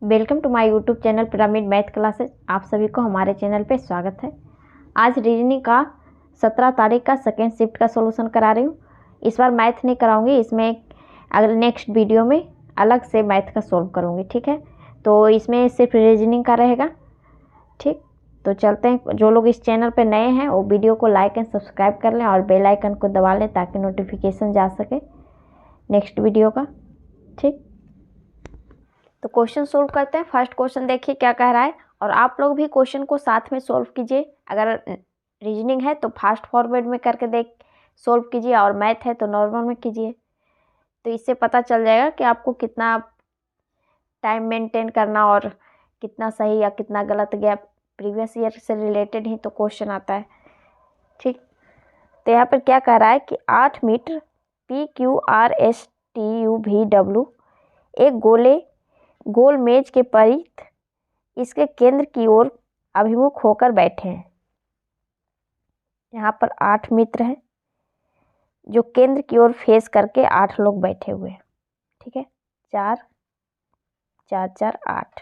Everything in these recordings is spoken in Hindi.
Welcome to my YouTube channel pyramid math classes. आप सभी को हमारे चैनल पे स्वागत है। आज रीजनिंग का 17 तारीख का सेकेंड शिफ्ट का सॉल्यूशन करा रही हूँ। इस बार मैथ नहीं कराऊंगी, इसमें अगले नेक्स्ट वीडियो में अलग से मैथ का सॉल्व करूँगी। ठीक है, तो इसमें सिर्फ रीजनिंग का रहेगा। ठीक, तो चलते हैं। जो लोग इस चैनल पर नए हैं वो वीडियो को लाइक एंड सब्सक्राइब कर लें और बेल आइकन को दबा लें ताकि नोटिफिकेशन जा सके नेक्स्ट वीडियो का। ठीक, तो क्वेश्चन सोल्व करते हैं। फर्स्ट क्वेश्चन देखिए क्या कह रहा है, और आप लोग भी क्वेश्चन को साथ में सोल्व कीजिए। अगर रीजनिंग है तो फास्ट फॉरवर्ड में करके देख सोल्व कीजिए, और मैथ है तो नॉर्मल में कीजिए। तो इससे पता चल जाएगा कि आपको कितना टाइम मेंटेन करना और कितना सही या कितना गलत गया। प्रीवियस ईयर से रिलेटेड ही तो क्वेश्चन आता है। ठीक, तो यहाँ पर क्या कह रहा है कि 8 मीटर PQRSTUVW एक गोल मेज के परिध इसके केंद्र की ओर अभिमुख होकर बैठे हैं। यहाँ पर 8 मित्र हैं जो केंद्र की ओर फेस करके 8 लोग बैठे हुए हैं। ठीक है, 4 4 4 8।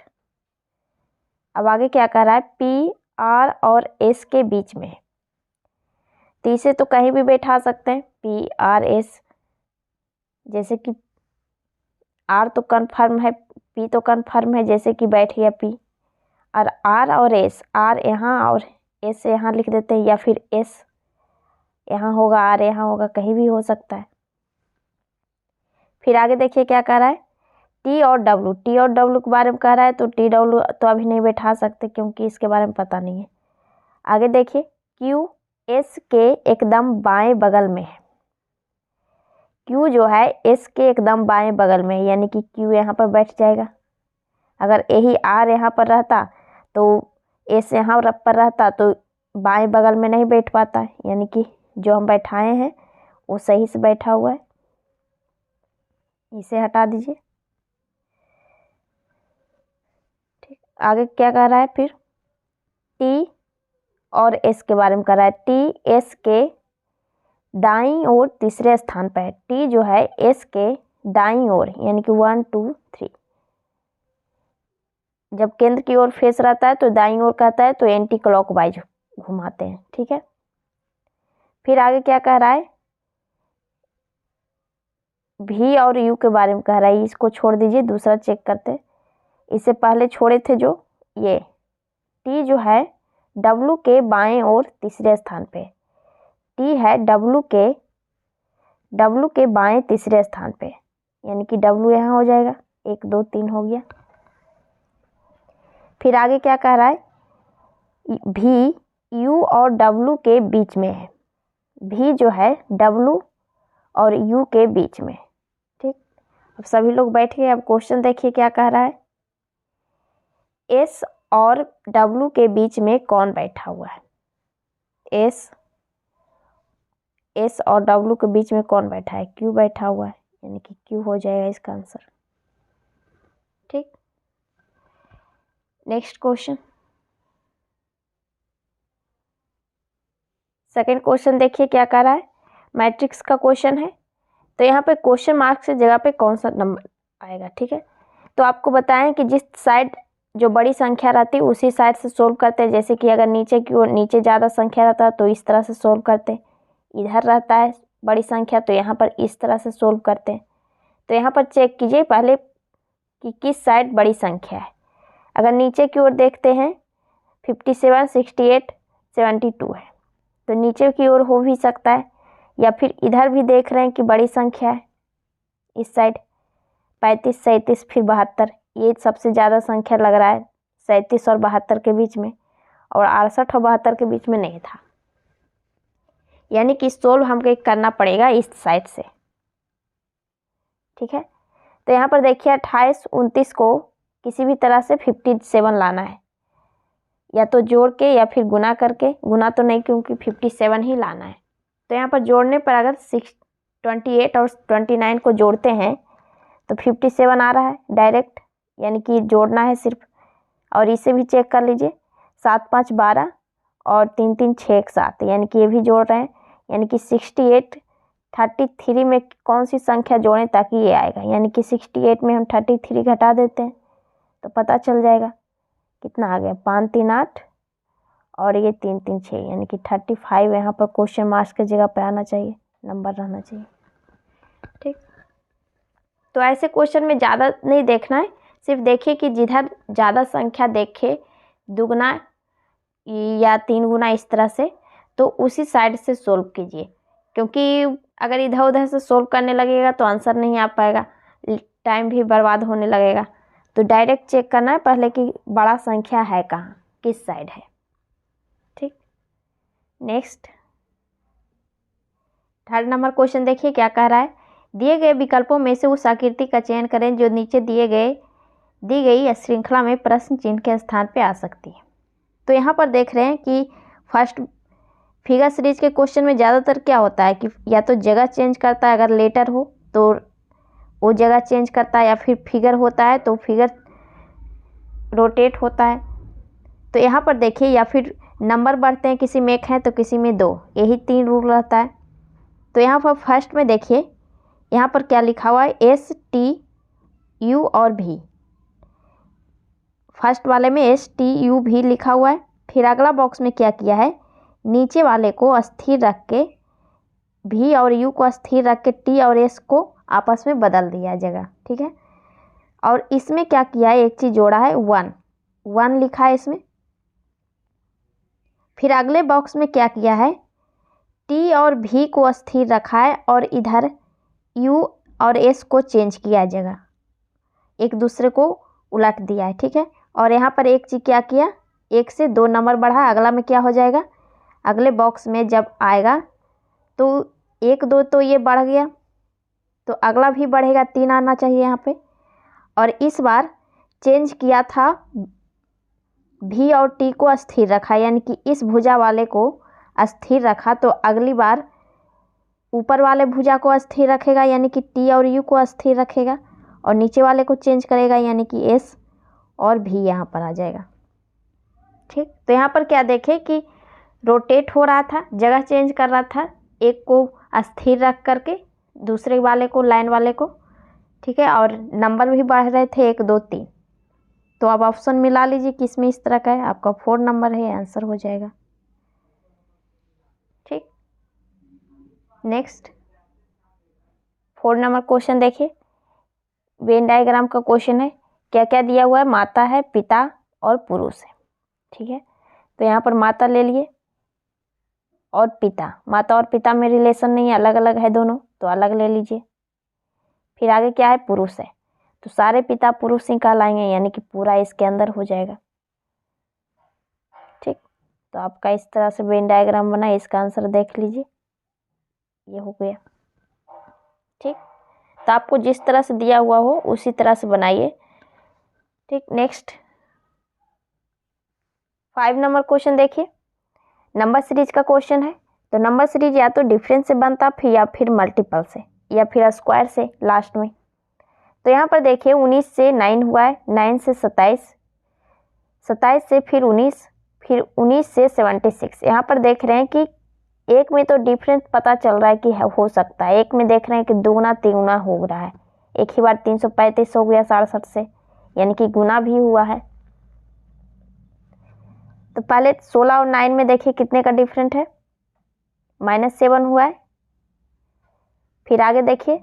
अब आगे क्या कर रहा है, P R और S के बीच में है। तो इसे तो कहीं भी बैठा सकते हैं, P R S। जैसे कि R तो कन्फर्म है, P तो कन्फर्म है, जैसे कि बैठ गया P। और R और S, R यहाँ और S यहाँ लिख देते हैं, या फिर S यहाँ होगा R यहाँ होगा, कहीं भी हो सकता है। फिर आगे देखिए क्या कह रहा है, T और W के बारे में कह रहा है। तो TW तो अभी नहीं बैठा सकते क्योंकि इसके बारे में पता नहीं है। आगे देखिए Q S के एकदम बाएं बगल में है। Q जो है S के एकदम बाएं बगल में है, यानी कि Q यहाँ पर बैठ जाएगा। अगर यही R यहाँ पर रहता तो S यहाँ पर रहता तो बाएं बगल में नहीं बैठ पाता, यानी कि जो हम बैठाए हैं वो सही से बैठा हुआ है। इसे हटा दीजिए। ठीक, आगे क्या कह रहा है, फिर T और S के बारे में कह रहा है। T S के दाईं ओर तीसरे स्थान पर है। T जो है S के दाईं ओर, यानी कि 1 2 3। जब केंद्र की ओर फेस रहता है तो दाईं ओर कहता है, तो एंटी क्लॉकवाइज घुमाते हैं। ठीक है, फिर आगे क्या कह रहा है, V और U के बारे में कह रहा है। इसको छोड़ दीजिए, दूसरा चेक करते हैं। इससे पहले छोड़े थे जो ये T जो है W के बाएं ओर तीसरे स्थान पे। T है W के बाएं तीसरे स्थान पे, यानी कि W यहाँ हो जाएगा। 1 2 3 हो गया। फिर आगे क्या कह रहा है, V U और W के बीच में है। V जो है W और U के बीच में। ठीक, अब सभी लोग बैठ गए। अब क्वेश्चन देखिए क्या कह रहा है, S और W के बीच में कौन बैठा हुआ है। S और W के बीच में कौन बैठा है, Q बैठा हुआ है, यानी कि Q हो जाएगा इसका आंसर। ठीक, नेक्स्ट क्वेश्चन। सेकंड क्वेश्चन देखिए क्या कह रहा है, मैट्रिक्स का क्वेश्चन है। तो यहाँ पे क्वेश्चन मार्क से जगह पे कौन सा नंबर आएगा। ठीक है, तो आपको बताएं कि जिस साइड जो बड़ी संख्या रहती है उसी साइड से सोल्व करते हैं। जैसे कि अगर नीचे की ओर नीचे ज़्यादा संख्या रहता है तो इस तरह से सोल्व करते हैं। इधर रहता है बड़ी संख्या तो यहाँ पर इस तरह से सोल्व करते हैं। तो यहाँ पर चेक कीजिए पहले कि किस साइड बड़ी संख्या है। अगर नीचे की ओर देखते हैं 57 68 72 है, तो नीचे की ओर हो भी सकता है, या फिर इधर भी देख रहे हैं कि बड़ी संख्या है इस साइड 35 37 फिर 72। ये सबसे ज़्यादा संख्या लग रहा है 37 और 72 के बीच में, और 68 और 72 के बीच में नहीं था, यानी कि सोल्व हमको करना पड़ेगा इस साइड से। ठीक है, तो यहाँ पर देखिए 28 29 को किसी भी तरह से 57 लाना है, या तो जोड़ के या फिर गुना करके। गुना तो नहीं क्योंकि 57 ही लाना है। तो यहाँ पर जोड़ने पर अगर 28 और 29 को जोड़ते हैं तो 57 आ रहा है डायरेक्ट, यानी कि जोड़ना है सिर्फ। और इसे भी चेक कर लीजिए, 7 5 12 और 3 3 6 1 7, यानी कि ये भी जोड़ रहे हैं, यानी कि 68 33 में कौन सी संख्या जोड़ें ताकि ये आएगा, यानी कि 68 में हम 33 घटा देते हैं तो पता चल जाएगा कितना आ गया, 5 3 8 और ये 3 3 6, यानी कि 35 यहाँ पर क्वेश्चन मार्क्स की जगह पे आना चाहिए, नंबर रहना चाहिए। ठीक, तो ऐसे क्वेश्चन में ज़्यादा नहीं देखना है, सिर्फ देखिए कि जिधर ज़्यादा संख्या देखे, दुगना या 3 गुना इस तरह से, तो उसी साइड से सोल्व कीजिए, क्योंकि अगर इधर उधर से सोल्व करने लगेगा तो आंसर नहीं आ पाएगा, टाइम भी बर्बाद होने लगेगा। तो डायरेक्ट चेक करना है पहले कि बड़ा संख्या है कहाँ, किस साइड है। ठीक, नेक्स्ट 3rd नंबर क्वेश्चन देखिए क्या कह रहा है। दिए गए विकल्पों में से उस आकृति का चयन करें जो नीचे दी गई श्रृंखला में प्रश्न चिन्ह के स्थान पे आ सकती है। तो यहाँ पर देख रहे हैं कि फर्स्ट फिगर सीरीज के क्वेश्चन में ज़्यादातर क्या होता है कि या तो जगह चेंज करता है, अगर लेटर हो तो वो जगह चेंज करता है, या फिर फिगर होता है तो फिगर रोटेट होता है। तो यहाँ पर देखिए, या फिर नंबर बढ़ते हैं, किसी में 1 है तो किसी में 2, यही 3 रूल रहता है। तो यहाँ पर फर्स्ट में देखिए, यहाँ पर क्या लिखा हुआ है, S T U और V। फर्स्ट वाले में S T U V लिखा हुआ है। फिर अगला बॉक्स में क्या किया है, नीचे वाले को स्थिर रख के, V और U को स्थिर रख के T और S को आपस में बदल दिया जगह। ठीक है, और इसमें क्या किया है, एक चीज़ जोड़ा है, 1 लिखा है इसमें। फिर अगले बॉक्स में क्या किया है, T और V को स्थिर रखा है और इधर U और S को चेंज किया जगह, एक दूसरे को उलट दिया है। ठीक है, और यहाँ पर एक चीज़ क्या किया, 1 से 2 नंबर बढ़ा, अगला में क्या हो जाएगा, अगले बॉक्स में जब आएगा तो 1 2 तो ये बढ़ गया, तो अगला भी बढ़ेगा, 3 आना चाहिए यहाँ पे। और इस बार चेंज किया था, V और T को स्थिर रखा, यानी कि इस भुजा वाले को स्थिर रखा, तो अगली बार ऊपर वाले भुजा को स्थिर रखेगा, यानी कि T और U को स्थिर रखेगा, और नीचे वाले को चेंज करेगा, यानी कि S और V यहाँ पर आ जाएगा। ठीक, तो यहाँ पर क्या देखें कि रोटेट हो रहा था, जगह चेंज कर रहा था, एक को स्थिर रख करके दूसरे वाले को, लाइन वाले को। ठीक है, और नंबर भी बढ़ रहे थे, 1 2 3। तो अब ऑप्शन मिला लीजिए किसमें इस तरह का है, आपका 4 नंबर है, आंसर हो जाएगा। ठीक, नेक्स्ट 4 नंबर क्वेश्चन देखिए, वेन डायग्राम का क्वेश्चन है। क्या क्या दिया हुआ है, माता है, पिता और पुरुष है। ठीक है, तो यहाँ पर माता ले लिए और पिता, माता और पिता में रिलेशन नहीं है, अलग अलग है दोनों, तो अलग ले लीजिए। फिर आगे क्या है, पुरुष है, तो सारे पिता पुरुष ही कहलाएंगे, यानी कि पूरा इसके अंदर हो जाएगा। ठीक, तो आपका इस तरह से वेन डायग्राम बना, इसका आंसर देख लीजिए, ये हो गया। ठीक, तो आपको जिस तरह से दिया हुआ हो उसी तरह से बनाइए। ठीक, नेक्स्ट 5 नंबर क्वेश्चन देखिए, नंबर सीरीज का क्वेश्चन है। तो नंबर सीरीज या तो डिफरेंस से बनता फिर, या फिर मल्टीपल से, या फिर स्क्वायर से लास्ट में। तो यहाँ पर देखिए 19 से 9 हुआ है, 9 से 27, 27 से फिर 19, फिर 19 से 76। यहाँ पर देख रहे हैं कि एक में तो डिफरेंस पता चल रहा है कि हो सकता है, एक में देख रहे हैं कि 2 गुना 3 गुना हो रहा है, एक ही बार 335 हो गया 67 से, यानी कि गुना भी हुआ है। तो पहले 16 और 9 में देखिए कितने का डिफरेंट है, -7 हुआ है। फिर आगे देखिए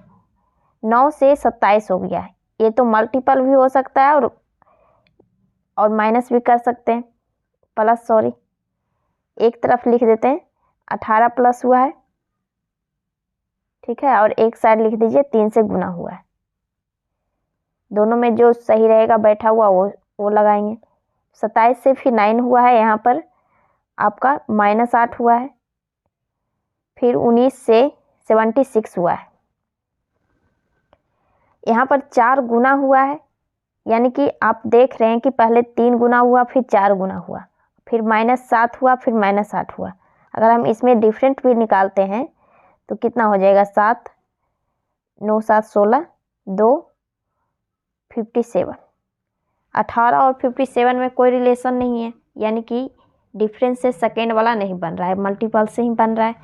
9 से 27 हो गया है, ये तो मल्टीपल भी हो सकता है और माइनस भी कर सकते हैं, प्लस, सॉरी एक तरफ लिख देते हैं, 18 प्लस हुआ है। ठीक है, और एक साइड लिख दीजिए 3 से गुना हुआ है, दोनों में जो सही रहेगा बैठा हुआ वो लगाएंगे। 27 से फिर 9 हुआ है, यहाँ पर आपका -8 हुआ है। फिर 19 से 76 हुआ है, यहाँ पर 4 गुना हुआ है, यानी कि आप देख रहे हैं कि पहले 3 गुना हुआ, फिर 4 गुना हुआ, फिर -7 हुआ, फिर -8 हुआ। अगर हम इसमें डिफरेंट भी निकालते हैं तो कितना हो जाएगा, 7 9 7 16, 2 57। 18 और 57 में कोई रिलेशन नहीं है, यानी कि डिफरेंस से सेकेंड वाला नहीं बन रहा है, मल्टीपल से ही बन रहा है।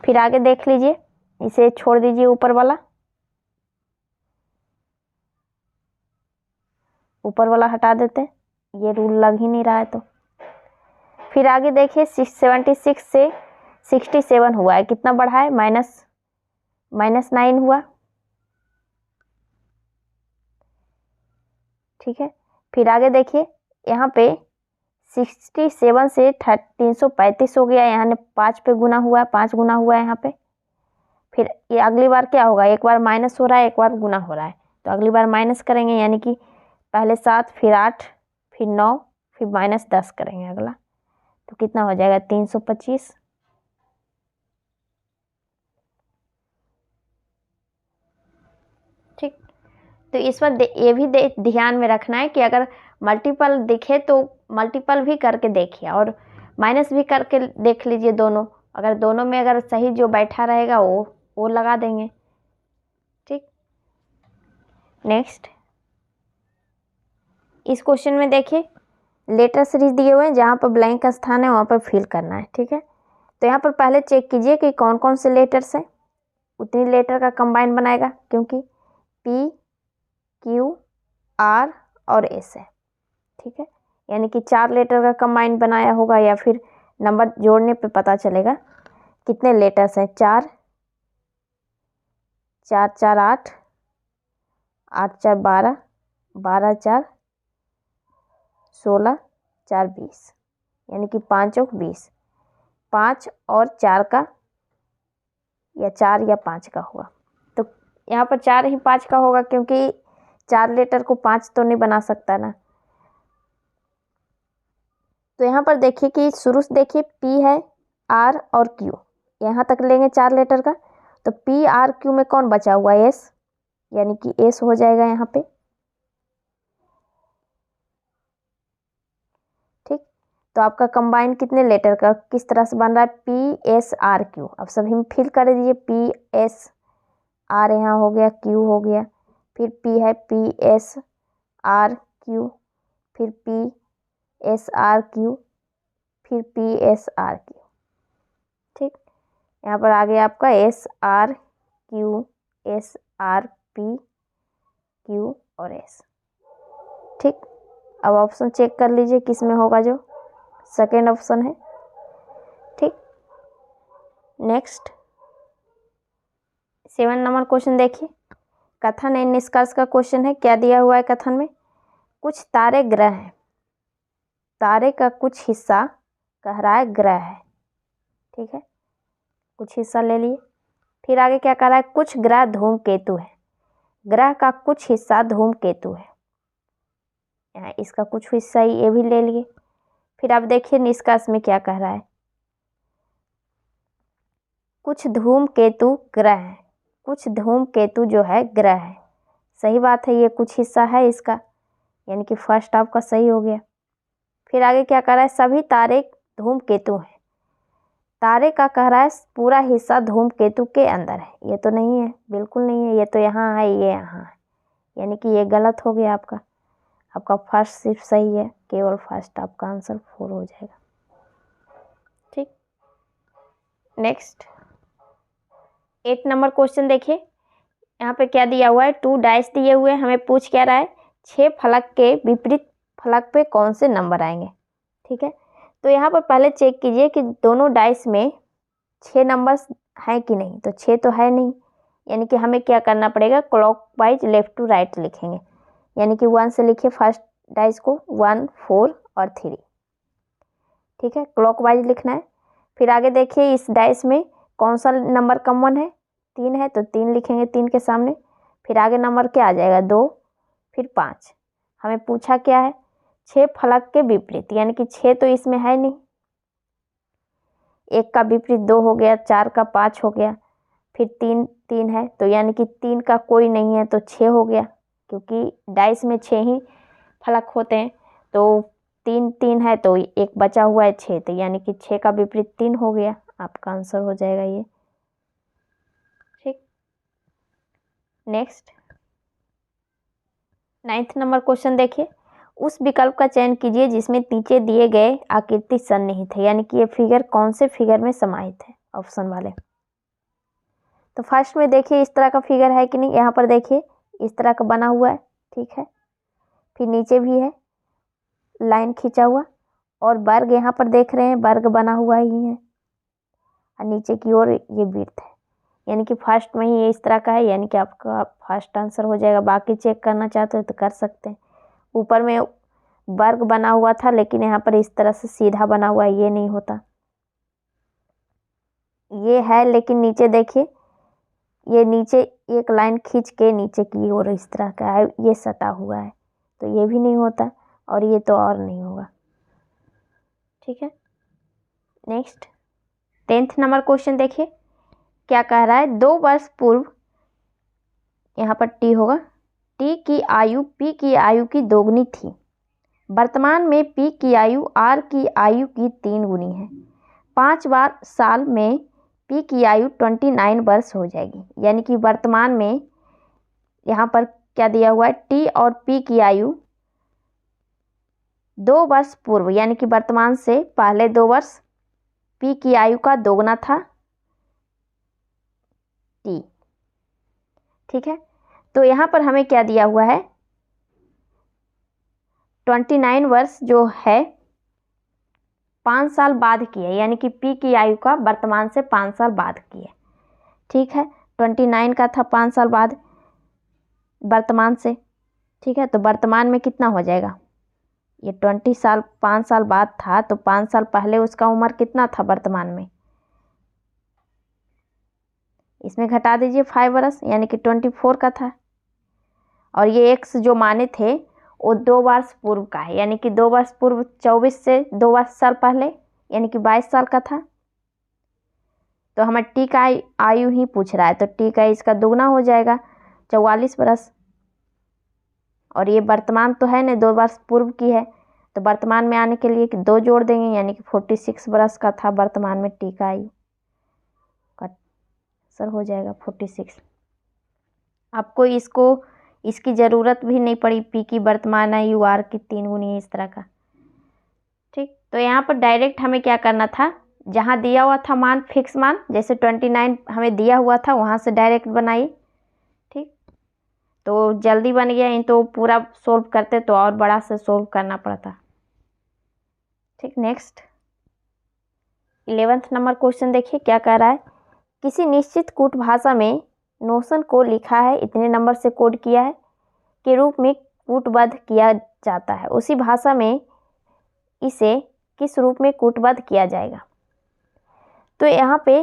फिर आगे देख लीजिए, इसे छोड़ दीजिए ऊपर वाला। ऊपर वाला हटा देते हैं, ये रूल लग ही नहीं रहा है। तो फिर आगे देखिए 76 से 67 हुआ है, कितना बढ़ा है, -9 हुआ। ठीक है, फिर आगे देखिए यहाँ पे 67 से 335 हो गया, यहाँ ने 5 पे गुना हुआ है, 5 गुना हुआ है यहाँ पे। फिर ये अगली बार क्या होगा, एक बार माइनस हो रहा है, एक बार गुना हो रहा है, तो अगली बार माइनस करेंगे, यानी कि पहले 7 फिर 8 फिर 9 फिर -10 करेंगे अगला, तो कितना हो जाएगा 325। ठीक, तो इस बार ये भी ध्यान में रखना है कि अगर मल्टीपल दिखे तो मल्टीपल भी करके देखिए और माइनस भी करके देख लीजिए दोनों, अगर दोनों में अगर सही जो बैठा रहेगा वो लगा देंगे। ठीक, नेक्स्ट इस क्वेश्चन में देखिए लेटर सीरीज दिए हुए हैं, जहाँ पर ब्लैंक का स्थान है वहाँ पर फिल करना है। ठीक है, तो यहाँ पर पहले चेक कीजिए कि कौन कौन से लेटर्स हैं, उतनी लेटर का कंबाइन बनाएगा, क्योंकि P Q R और S है। ठीक है, यानी कि 4 लेटर का कंबाइन बनाया होगा, या फिर नंबर जोड़ने पे पता चलेगा कितने लेटर्स हैं। 4 4 4 8 8 4 12 12 4 16 4 20, यानी कि 5 और 20, 5 और 4 का या 4 या 5 का होगा। तो यहाँ पर 4 ही 5 का होगा, क्योंकि 4 लेटर को 5 तो नहीं बना सकता ना। तो यहाँ पर देखिए कि शुरू से देखिए P है, R और Q, यहाँ तक लेंगे 4 लेटर का, तो P R Q में कौन बचा हुआ है, S, यानी कि S हो जाएगा यहाँ पे। ठीक, तो आपका कंबाइन कितने लेटर का किस तरह से बन रहा है, P S R Q। अब सभी में फिल कर दीजिए, P S R यहाँ हो गया, Q हो गया, फिर P है P S R Q, फिर P S R Q, फिर P S R Q। ठीक, यहाँ पर आ गया आपका S R Q S R P Q और S। ठीक, अब ऑप्शन चेक कर लीजिए किस में होगा, जो सेकेंड ऑप्शन है। ठीक, नेक्स्ट 7 नंबर क्वेश्चन देखिए, कथन एवं निष्कर्ष का क्वेश्चन है। क्या दिया हुआ है कथन में, कुछ तारे ग्रह हैं, तारे का कुछ हिस्सा कह रहा है ग्रह है। ठीक है, कुछ हिस्सा ले लिए, फिर आगे क्या कह रहा है, कुछ ग्रह धूमकेतु है, ग्रह का कुछ हिस्सा धूमकेतु है, यहाँ इसका कुछ हिस्सा ही ये भी ले लिए। फिर आप देखिए निष्कर्ष में क्या कह रहा है, कुछ धूमकेतु ग्रह है, कुछ धूमकेतु जो है ग्रह है, सही बात है, ये कुछ हिस्सा है इसका, यानी कि फर्स्ट आपका सही हो गया। फिर आगे क्या कह रहा है, सभी तारे धूमकेतु हैं, तारे का कह रहा है पूरा हिस्सा धूमकेतु के अंदर है, ये तो नहीं है, बिल्कुल नहीं है, ये तो यहाँ है, ये यहाँ है, यानी कि ये गलत हो गया आपका। आपका फर्स्ट सिर्फ सही है, केवल फर्स्ट आपका आंसर 4 हो जाएगा। ठीक, नेक्स्ट 8 नंबर क्वेश्चन देखिए, यहाँ पे क्या दिया हुआ है, 2 डाइस दिए हुए हैं, हमें पूछ क्या रहा है, 6 फलक के विपरीत फलक पे कौन से नंबर आएंगे। ठीक है, तो यहाँ पर पहले चेक कीजिए कि दोनों डाइस में 6 नंबर्स हैं कि नहीं, तो 6 तो है नहीं, यानी कि हमें क्या करना पड़ेगा, क्लॉकवाइज लेफ्ट टू राइट लिखेंगे, यानी कि 1 से लिखिए फर्स्ट डाइस को, 1 4 और 3। ठीक है, क्लॉकवाइज लिखना है। फिर आगे देखिए इस डाइस में कौन सा नंबर कॉमन है, 3 है, तो 3 लिखेंगे 3 के सामने। फिर आगे नंबर क्या आ जाएगा, 2, फिर 5। हमें पूछा क्या है, 6 फलक के विपरीत, यानी कि 6 तो इसमें है नहीं, 1 का विपरीत 2 हो गया, 4 का 5 हो गया, फिर 3 3 है, तो यानी कि 3 का कोई नहीं है, तो 6 हो गया, क्योंकि डाइस में 6 ही फलक होते हैं, तो 3 3 है, तो एक बचा हुआ है 6, तो यानी कि 6 का विपरीत 3 हो गया, आपका आंसर हो जाएगा ये। ठीक, नेक्स्ट 9th नंबर क्वेश्चन देखिए, उस विकल्प का चयन कीजिए जिसमें नीचे दिए गए आकृति सन्निहित है, यानी कि ये फिगर कौन से फिगर में समाहित है, ऑप्शन वाले। तो फर्स्ट में देखिए इस तरह का फिगर है कि नहीं, यहाँ पर देखिए इस तरह का बना हुआ है। ठीक है, फिर नीचे भी है लाइन खींचा हुआ, और वर्ग यहाँ पर देख रहे हैं वर्ग बना हुआ ही है, और नीचे की ओर ये वृत्त है, यानी कि फर्स्ट में ही ये इस तरह का है, यानी कि आपका फर्स्ट आंसर हो जाएगा। बाकी चेक करना चाहते हो तो कर सकते हैं। ऊपर में वर्ग बना हुआ था, लेकिन यहाँ पर इस तरह से सीधा बना हुआ है, ये नहीं होता, ये है, लेकिन नीचे देखिए ये नीचे एक लाइन खींच के नीचे की ओर इस तरह का है, ये सटा हुआ है, तो ये भी नहीं होता, और ये तो और नहीं होगा। ठीक है, नेक्स्ट 10th नंबर क्वेश्चन देखिए क्या कह रहा है। 2 वर्ष पूर्व, यहाँ पर टी होगा, टी की आयु पी की आयु की दोगुनी थी। वर्तमान में पी की आयु आर की आयु की 3 गुनी है। 5 साल में पी की आयु 29 वर्ष हो जाएगी। यानी कि वर्तमान में यहाँ पर क्या दिया हुआ है, टी और पी की आयु 2 वर्ष पूर्व, यानी कि वर्तमान से पहले 2 वर्ष पी की आयु का दोगुना था टी। ठीक है, तो यहाँ पर हमें क्या दिया हुआ है, 29 वर्ष जो है 5 साल बाद की है, यानी कि पी की आयु का वर्तमान से 5 साल बाद की है। ठीक है, 29 का था 5 साल बाद वर्तमान से। ठीक है, तो वर्तमान में कितना हो जाएगा, ये 20 साल 5 साल बाद था, तो 5 साल पहले उसका उम्र कितना था वर्तमान में, इसमें घटा दीजिए 5 वर्ष, यानी कि 24 का था। और ये एक्स जो माने थे वो 2 वर्ष पूर्व का है, यानी कि 2 वर्ष पूर्व 24 से 2 वर्ष साल पहले, यानी कि 22 साल का था। तो हमें टी का आयु ही पूछ रहा है, तो टी का इसका दुगना हो जाएगा 44 वर्ष। और ये वर्तमान तो है ना, 2 वर्ष पूर्व की है, तो वर्तमान में आने के लिए 2 जोड़ देंगे, यानी कि 46 वर्ष का था वर्तमान में टी का आयु का आंसर हो जाएगा 46। आपको इसकी ज़रूरत भी नहीं पड़ी, पी की वर्तमान आयु आर की 3 गुनी है, इस तरह का। ठीक, तो यहाँ पर डायरेक्ट हमें क्या करना था, जहाँ दिया हुआ था मान फिक्स मान, जैसे 29 हमें दिया हुआ था वहाँ से डायरेक्ट बनाइए। ठीक, तो जल्दी बन गया, इन तो पूरा सोल्व करते तो और बड़ा से सोल्व करना पड़ता। ठीक, नेक्स्ट 11th नंबर क्वेश्चन देखिए क्या कह रहा है। किसी निश्चित कूट भाषा में नोशन को लिखा है, इतने नंबर से कोड किया है, के रूप में कूटबद्ध किया जाता है, उसी भाषा में इसे किस रूप में कूटबद्ध किया जाएगा। तो यहाँ पे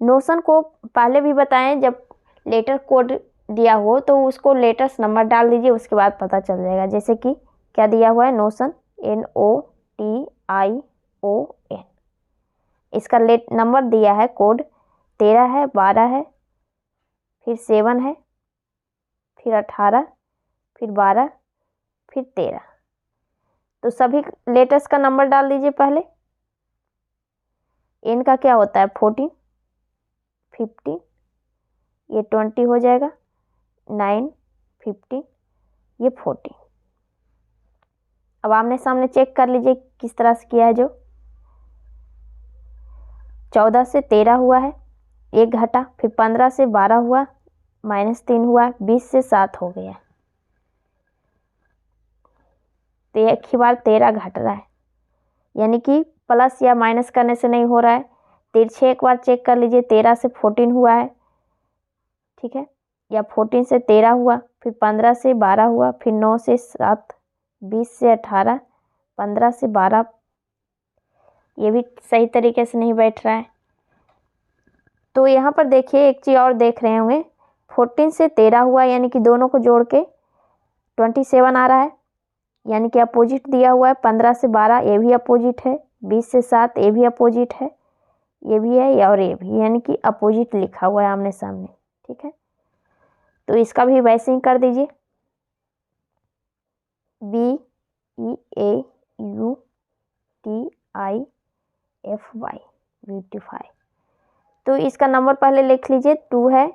नोशन को पहले भी बताएं, जब लेटर कोड दिया हो तो उसको लेटर्स नंबर डाल दीजिए, उसके बाद पता चल जाएगा। जैसे कि क्या दिया हुआ है, नोशन NOTION, इसका नंबर दिया है कोड 13 है, 12 है, फिर 7 है, फिर 18, फिर 12, फिर 13। तो सभी लेटर्स का नंबर डाल दीजिए पहले। एन का क्या होता है 14, 15, ये 20 हो जाएगा, 9, 15, ये 14। अब आमने सामने चेक कर लीजिए किस तरह से किया है। जो 14 से 13 हुआ है, 1 घटा, फिर 15 से 12 हुआ, -3 हुआ, 20 से 7 हो गया, तो एक ही बार 13 घट रहा है, यानी कि प्लस या माइनस करने से नहीं हो रहा है। तिरछे एक बार चेक कर लीजिए, 13 से 14 हुआ है, ठीक है, या 14 से 13 हुआ, फिर 15 से 12 हुआ, फिर 9 से 7, 20 से 18, 15 से 12, ये भी सही तरीके से नहीं बैठ रहा है। तो यहाँ पर देखिए एक चीज़ और देख रहे होंगे, 14 से 13 हुआ, यानी कि दोनों को जोड़ के 27 आ रहा है, यानी कि अपोजिट दिया हुआ है। 15 से 12 ये भी अपोजिट है, 20 से 7 ये भी अपोजिट है, ये भी है और ये भी, यानी कि अपोजिट लिखा हुआ है आमने सामने। ठीक है, तो इसका भी वैसे ही कर दीजिए, BEAUTIFY, ब्यूटीफाई। तो इसका नंबर पहले लिख लीजिए, 2 है,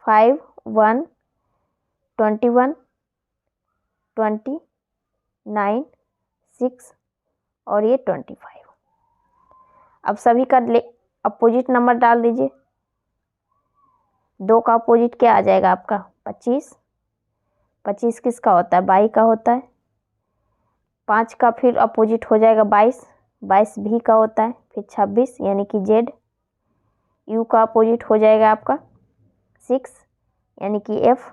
5, 1, 21, 20, 9, 6 और ये 25। अब सभी का अपोजिट नंबर डाल दीजिए। 2 का अपोजिट क्या आ जाएगा आपका 25, 25 किसका होता है 22 का होता है, 5 का फिर अपोजिट हो जाएगा 22, 22 भी का होता है, फिर 26 यानी कि जेड। यू का अपोजिट हो जाएगा आपका 6 यानी कि एफ।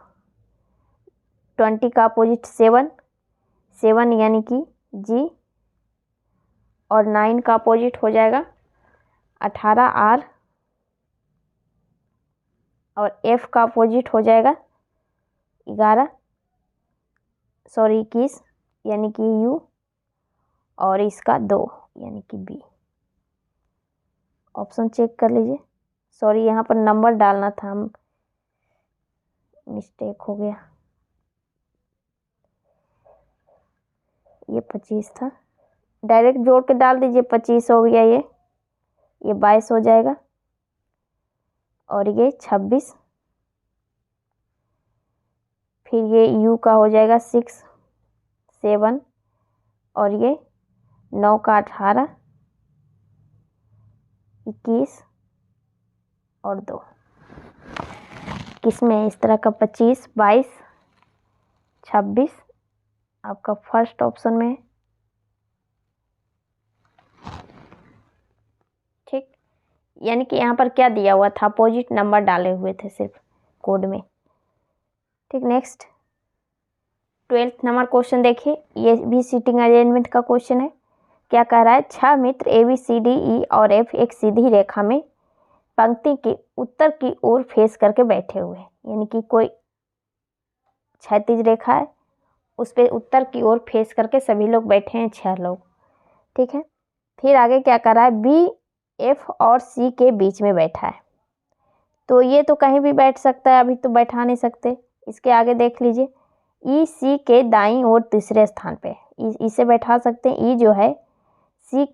20 का अपोजिट 7, 7 यानी कि जी। और 9 का अपोजिट हो जाएगा 18 आर। और एफ का अपोजिट हो जाएगा 21 यानी कि यू। और इसका 2 यानी कि बी। ऑप्शन चेक कर लीजिए। सॉरी, यहाँ पर नंबर डालना था, हम मिस्टेक हो गया, ये 25 था, डायरेक्ट जोड़ के डाल दीजिए। 25 हो गया, ये 22 हो जाएगा। और ये 26, फिर ये यू का हो जाएगा 6, 7। और ये 9 का 18, 21 और 2। किसमें इस तरह का 25, 22, 26 आपका फर्स्ट ऑप्शन में है। ठीक, यानी कि यहाँ पर क्या दिया हुआ था, अपोजिट नंबर डाले हुए थे सिर्फ कोड में। ठीक, नेक्स्ट 12th नंबर क्वेश्चन देखिए, ये भी सीटिंग अरेंजमेंट का क्वेश्चन है। क्या कह रहा है, 6 मित्र A B C D E और एफ एक सीधी रेखा में पंक्ति के उत्तर की ओर फेस करके बैठे हुए हैं। यानी कि कोई क्षैतिज रेखा है, उस पर उत्तर की ओर फेस करके सभी लोग बैठे हैं, 6 लोग। ठीक है, फिर आगे क्या कर रहा है, बी एफ और सी के बीच में बैठा है। तो ये तो कहीं भी बैठ सकता है, अभी तो बैठा नहीं सकते। इसके आगे देख लीजिए, ई सी के दाईं ओर तीसरे स्थान पे, इसे बैठा सकते हैं। ई जो है सी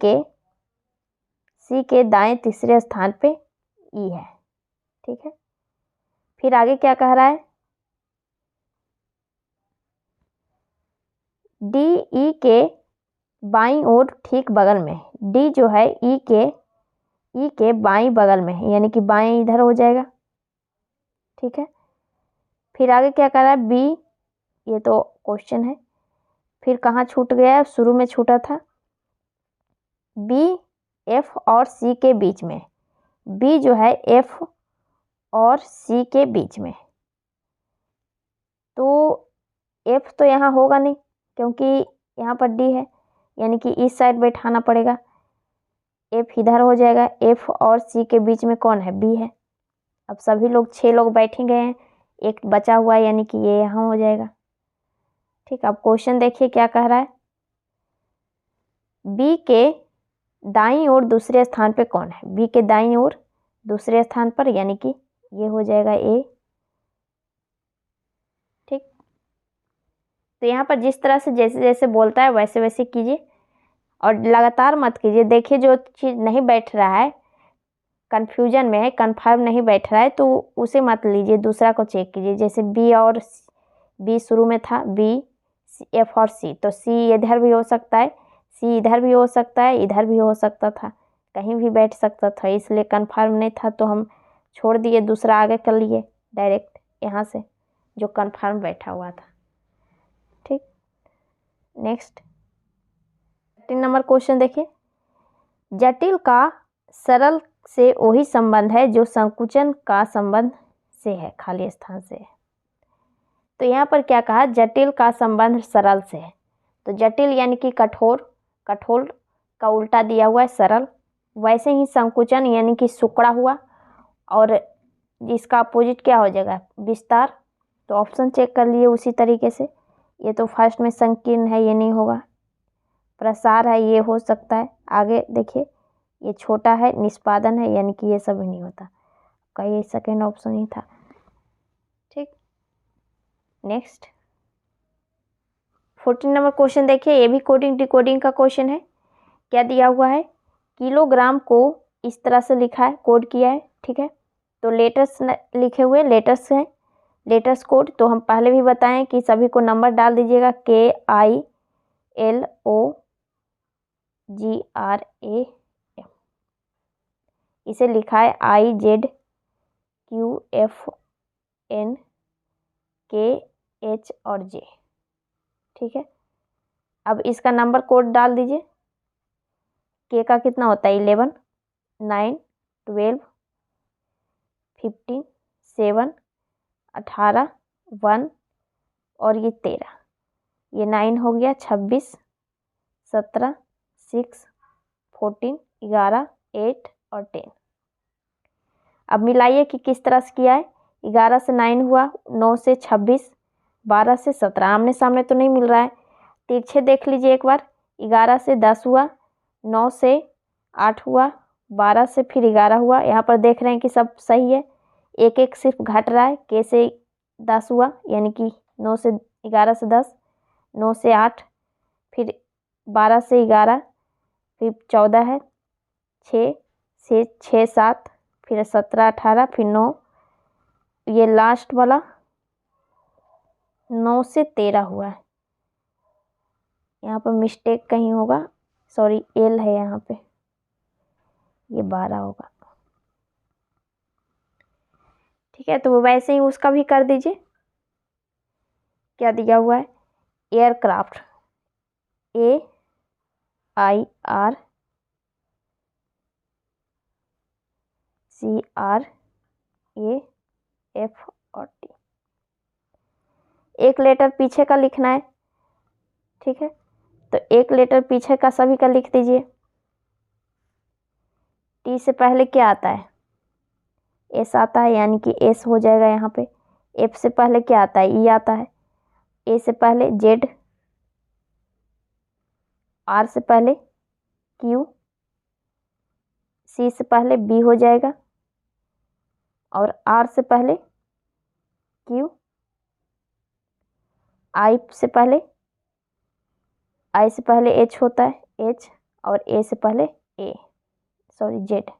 के दाएं तीसरे स्थान पे ई है। ठीक है, फिर आगे क्या कह रहा है, डी ई के बाईं ओर ठीक बगल में। डी जो है ई के बाईं बगल में है, यानी कि बाएं इधर हो जाएगा। ठीक है, फिर आगे क्या कर रहा है, बी, ये तो क्वेश्चन है, फिर कहाँ छूट गया है, शुरू में छूटा था, बी एफ और सी के बीच में। बी जो है एफ और सी के बीच में, तो एफ तो यहाँ होगा नहीं क्योंकि यहाँ पर डी है, यानी कि इस साइड बैठाना पड़ेगा। एफ इधर हो जाएगा, एफ और सी के बीच में कौन है, बी है। अब सभी लोग 6 लोग बैठे गए हैं, एक बचा हुआ है, यानी कि ये यहाँ हो जाएगा। ठीक, अब क्वेश्चन देखिए क्या कह रहा है, बी के दाईं ओर दूसरे स्थान पे कौन है। बी के दाईं ओर दूसरे स्थान पर, यानी कि ये हो जाएगा ए। ठीक, तो यहाँ पर जिस तरह से जैसे जैसे बोलता है वैसे वैसे कीजिए और लगातार मत कीजिए। देखिए जो चीज़ नहीं बैठ रहा है, कन्फ्यूजन में है, कन्फर्म नहीं बैठ रहा है, तो उसे मत लीजिए, दूसरा को चेक कीजिए। जैसे बी और बी शुरू में था, बी एफ और सी, तो सी इधर भी हो सकता है, सी इधर भी हो सकता है, इधर भी हो सकता था, कहीं भी बैठ सकता था, इसलिए कन्फर्म नहीं था तो हम छोड़ दिए, दूसरा आगे कर लिए डायरेक्ट यहाँ से जो कन्फर्म बैठा हुआ था। ठीक, नेक्स्ट 13 नंबर क्वेश्चन देखिए, जटिल का सरल से वही संबंध है जो संकुचन का संबंध से है, खाली स्थान से है। तो यहाँ पर क्या कहा, जटिल का संबंध सरल से है। तो जटिल यानी कि कठोर, कठोर का उल्टा दिया हुआ है सरल। वैसे ही संकुचन यानी कि सिकुड़ा हुआ, और इसका अपोजिट क्या हो जाएगा, विस्तार। तो ऑप्शन चेक कर लिए उसी तरीके से। ये तो फर्स्ट में संकीर्ण है, ये नहीं होगा। प्रसार है, ये हो सकता है। आगे देखिए, ये छोटा है, निष्पादन है, यानी कि ये सब नहीं होता का, ये सेकेंड ऑप्शन ही था। ठीक, नेक्स्ट 14 नंबर क्वेश्चन देखिए, ये भी कोडिंग डिकोडिंग का क्वेश्चन है। क्या दिया हुआ है, किलोग्राम को इस तरह से लिखा है, कोड किया है। ठीक है, तो लेटर्स लिखे हुए, लेटर्स हैं, लेटर्स कोड। तो हम पहले भी बताएं कि सभी को नंबर डाल दीजिएगा, KILOGRAM। इसे लिखा है IZQFNKH और J। ठीक है, अब इसका नंबर कोड डाल दीजिए। के का कितना होता है 11, 9, 12, 15, 7, 18, 1 और ये 13, ये 9 हो गया, 26, 17, 6, 14, 11, 8 और 10। अब मिलाइए कि किस तरह से किया है। 11 से 9 हुआ, 9 से 26, 12 से 17। आमने सामने तो नहीं मिल रहा है, तिरछे देख लीजिए एक बार। 11 से 10 हुआ, 9 से 8 हुआ, 12 से फिर 11 हुआ। यहाँ पर देख रहे हैं कि सब सही है, एक एक सिर्फ घट रहा है। के से 10 हुआ, यानी कि 9 से 11 से 10, 9 से 8, फिर 12 से 11, फिर 14 है, 6 से 6, 7, फिर 17, 18, फिर 9, ये लास्ट वाला 9 से 13 हुआ है। यहाँ पर मिस्टेक कहीं होगा, सॉरी एल है यहाँ पे, ये 12 होगा। ठीक है, तो वैसे ही उसका भी कर दीजिए। क्या दिया हुआ है, एयरक्राफ्ट, AIRCRAFT। एक लेटर पीछे का लिखना है। ठीक है, तो एक लेटर पीछे का सभी का लिख दीजिए। टी से पहले क्या आता है, एस आता है, यानी कि एस हो जाएगा यहाँ पे। एफ से पहले क्या आता है, ई आता है। ए से पहले जेड, आर से पहले क्यू, सी से पहले बी हो जाएगा, और आर से पहले क्यू, आई से पहले एच होता है, एच, और ए से पहले जेड।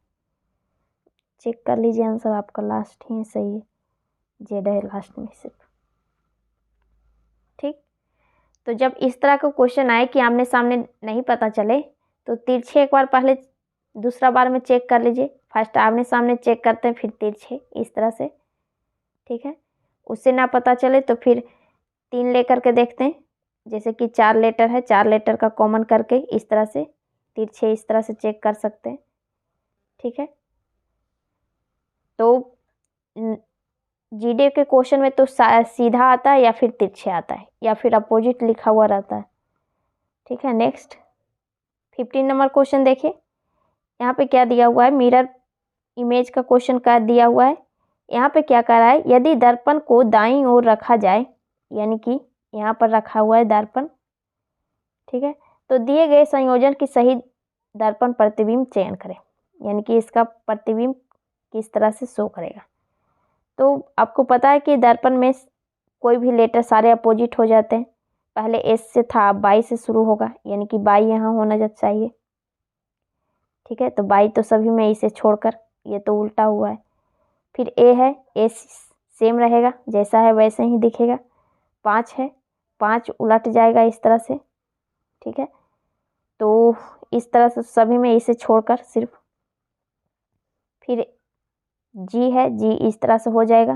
चेक कर लीजिए आंसर आपका, लास्ट ही सही है, जेड है लास्ट में सिर्फ। ठीक, तो जब इस तरह का क्वेश्चन आए कि आमने सामने नहीं पता चले, तो तिरछे एक बार पहले दूसरा बार में चेक कर लीजिए। फर्स्ट आमने सामने चेक करते हैं, फिर तिरछे, इस तरह से। ठीक है, उससे ना पता चले तो फिर 3 लेकर के देखते हैं। जैसे कि 4 लेटर है, 4 लेटर का कॉमन करके इस तरह से तिरछे इस तरह से चेक कर सकते हैं। ठीक है, तो जीडी के क्वेश्चन में तो सीधा आता है, या फिर तिरछे आता है, या फिर अपोजिट लिखा हुआ रहता है। ठीक है, नेक्स्ट 15 नंबर क्वेश्चन देखिए। यहाँ पे क्या दिया हुआ है, मिरर इमेज का क्वेश्चन का दिया हुआ है। यहाँ पे क्या कर रहा है, यदि दर्पण को दाईं ओर रखा जाए, यानी कि यहाँ पर रखा हुआ है दर्पण। ठीक है, तो दिए गए संयोजन की सही दर्पण प्रतिबिंब चयन करें, यानी कि इसका प्रतिबिंब किस तरह से शो करेगा। तो आपको पता है कि दर्पण में कोई भी लेटर सारे अपोजिट हो जाते हैं। पहले एस से था, अब बाई से शुरू होगा, यानी कि बाई यहाँ होना चाहिए। ठीक है, तो बाई तो सभी में इसे छोड़कर, ये तो उल्टा हुआ है। फिर ए है, ए सेम रहेगा, जैसा है वैसे ही दिखेगा। 5 है, 5 उलट जाएगा इस तरह से। ठीक है, तो इस तरह से सभी में इसे छोड़कर सिर्फ। फिर जी है, जी इस तरह से हो जाएगा।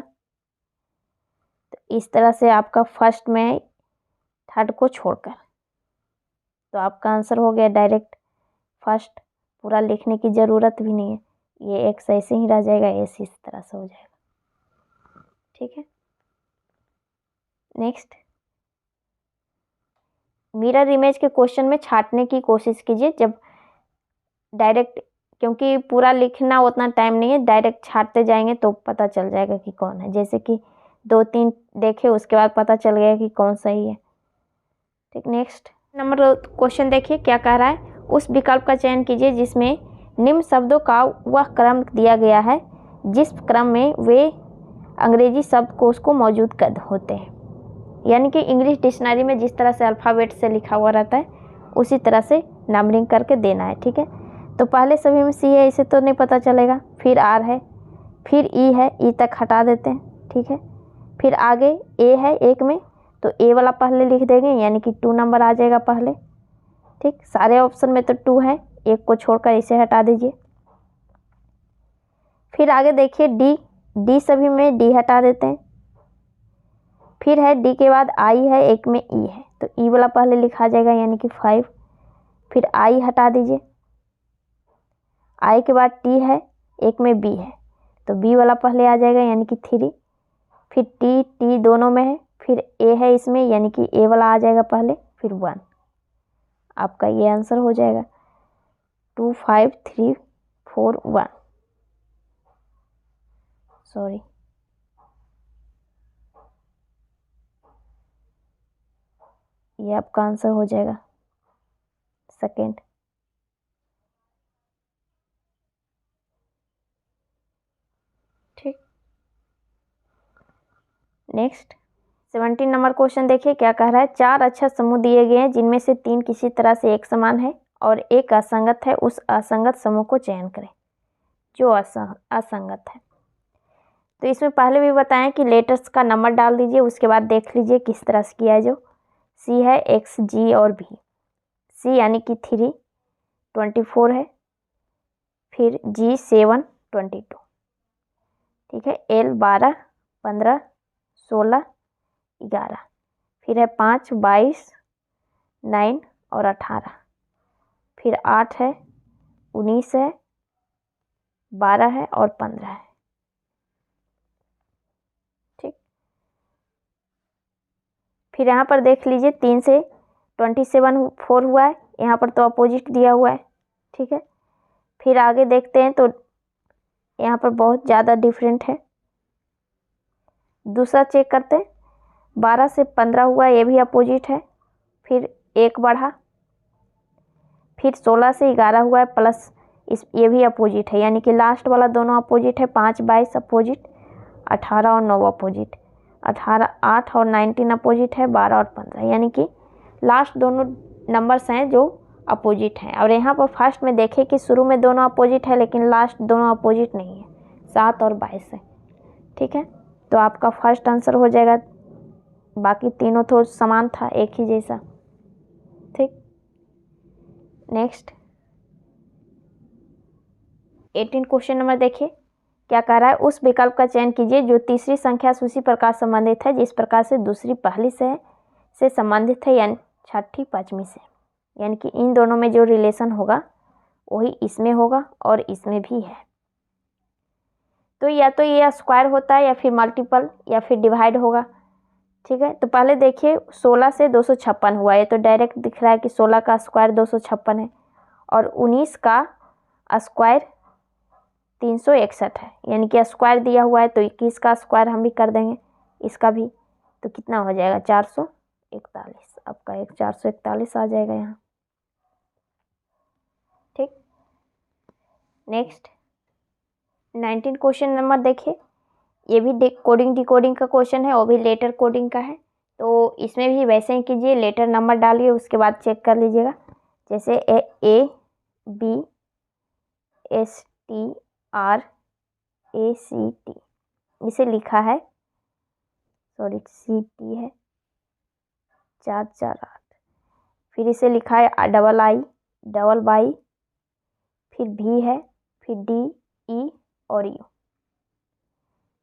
तो इस तरह से आपका फर्स्ट में थर्ड को छोड़कर, तो आपका आंसर हो गया डायरेक्ट फर्स्ट। पूरा लिखने की ज़रूरत भी नहीं है, ये एक ऐसे ही रह जाएगा, ऐसे इस तरह से हो जाएगा। ठीक है, नेक्स्ट मिरर इमेज के क्वेश्चन में छांटने की कोशिश कीजिए। जब डायरेक्ट, क्योंकि पूरा लिखना उतना टाइम नहीं है, डायरेक्ट छांटते जाएंगे तो पता चल जाएगा कि कौन है। जैसे कि 2-3 देखे, उसके बाद पता चल गया कि कौन सही है। ठीक, नेक्स्ट नंबर क्वेश्चन देखिए क्या कह रहा है। उस विकल्प का चयन कीजिए जिसमें निम्न शब्दों का वह क्रम दिया गया है जिस क्रम में वे अंग्रेजी शब्दकोश को मौजूद होते हैं। यानी कि इंग्लिश डिक्शनरी में जिस तरह से अल्फ़ाबेट से लिखा हुआ रहता है, उसी तरह से नंबरिंग करके देना है। ठीक है, तो पहले सभी में सी है, इसे तो नहीं पता चलेगा। फिर आर है, फिर ई है, ई तक हटा देते हैं। ठीक है, फिर आगे ए है एक में, तो ए वाला पहले लिख देंगे, यानी कि 2 नंबर आ जाएगा पहले। ठीक, सारे ऑप्शन में तो 2 है, एक को छोड़कर इसे हटा दीजिए। फिर आगे देखिए डी, डी सभी में डी हटा देते हैं। फिर है डी के बाद आई है, एक में ई है, तो ई वाला पहले लिखा जाएगा यानी कि 5। फिर आई हटा दीजिए, आई के बाद टी है, एक में बी है तो बी वाला पहले आ जाएगा यानी कि 3। फिर टी दोनों में है, फिर ए है इसमें यानी कि ए वाला आ जाएगा पहले, फिर 1। आपका ये आंसर हो जाएगा 2 5 3 4 1। सॉरी, ये आपका आंसर हो जाएगा सेकेंड। ठीक, नेक्स्ट 17 नंबर क्वेश्चन देखिए क्या कह रहा है। 4 अक्षर समूह दिए गए हैं जिनमें से 3 किसी तरह से एक समान है और एक असंगत है। उस असंगत समूह को चयन करें जो असंगत है। तो इसमें पहले भी बताएं कि लेटर्स का नंबर डाल दीजिए, उसके बाद देख लीजिए किस तरह से किया है। जो सी है एक्स, जी और भी। सी यानी कि 3 24 है, फिर जी 7 22, ठीक है। एल 12 15 16 11, फिर है 5 22 9 और 18, फिर 8 है 19 है 12 है और 15 है। ठीक, फिर यहाँ पर देख लीजिए 3 से 27 4 हुआ है, यहाँ पर तो अपोजिट दिया हुआ है। ठीक है, फिर आगे देखते हैं तो यहाँ पर बहुत ज़्यादा डिफरेंट है। दूसरा चेक करते हैं, 12 से 15 हुआ, ये भी अपोजिट है। फिर 1 बढ़ा, फिर 16 से 11 हुआ है प्लस ये भी अपोजिट है, यानी कि लास्ट वाला दोनों अपोजिट है। 5 22 अपोजिट, 18 और 9 अपोजिट, 18 8 और 19 अपोजिट है, 12 और 15, यानी कि लास्ट दोनों नंबर्स हैं जो अपोजिट हैं। और यहाँ पर फर्स्ट में देखें कि शुरू में दोनों अपोजिट है लेकिन लास्ट दोनों अपोजिट नहीं है, 7 और 22 है। ठीक है, तो आपका फर्स्ट आंसर हो जाएगा। बाकी तीनों तो समान था, एक ही जैसा। ठीक, नेक्स्ट 18 क्वेश्चन नंबर देखिए क्या कह रहा है। उस विकल्प का चयन कीजिए जो तीसरी संख्या से उसी प्रकार संबंधित है जिस प्रकार से दूसरी पहली से संबंधित है, यानी छठी पांचवी से। यानी कि इन दोनों में जो रिलेशन होगा वही इसमें होगा और इसमें भी है। तो या तो ये स्क्वायर होता है या फिर मल्टीपल या फिर डिवाइड होगा। ठीक है, तो पहले देखिए 16 से 256 हुआ है, तो डायरेक्ट दिख रहा है कि 16 का स्क्वायर 256 है और 19 का स्क्वायर 361 है, यानी कि स्क्वायर दिया हुआ है तो 21 का स्क्वायर हम भी कर देंगे, इसका भी। तो कितना हो जाएगा 441, आपका 441 आ जाएगा यहाँ। ठीक, नेक्स्ट 19 क्वेश्चन नंबर देखिए। ये भी कोडिंग डिकोडिंग का क्वेश्चन है, वो भी लेटर कोडिंग का है। तो इसमें भी वैसे ही कीजिए, लेटर नंबर डालिए, उसके बाद चेक कर लीजिएगा। जैसे A B S T R A C T, इसे लिखा है, सॉरी सी टी है 448। फिर इसे लिखा है डबल आई डबल बाई, फिर भी है, फिर डी ई और यू।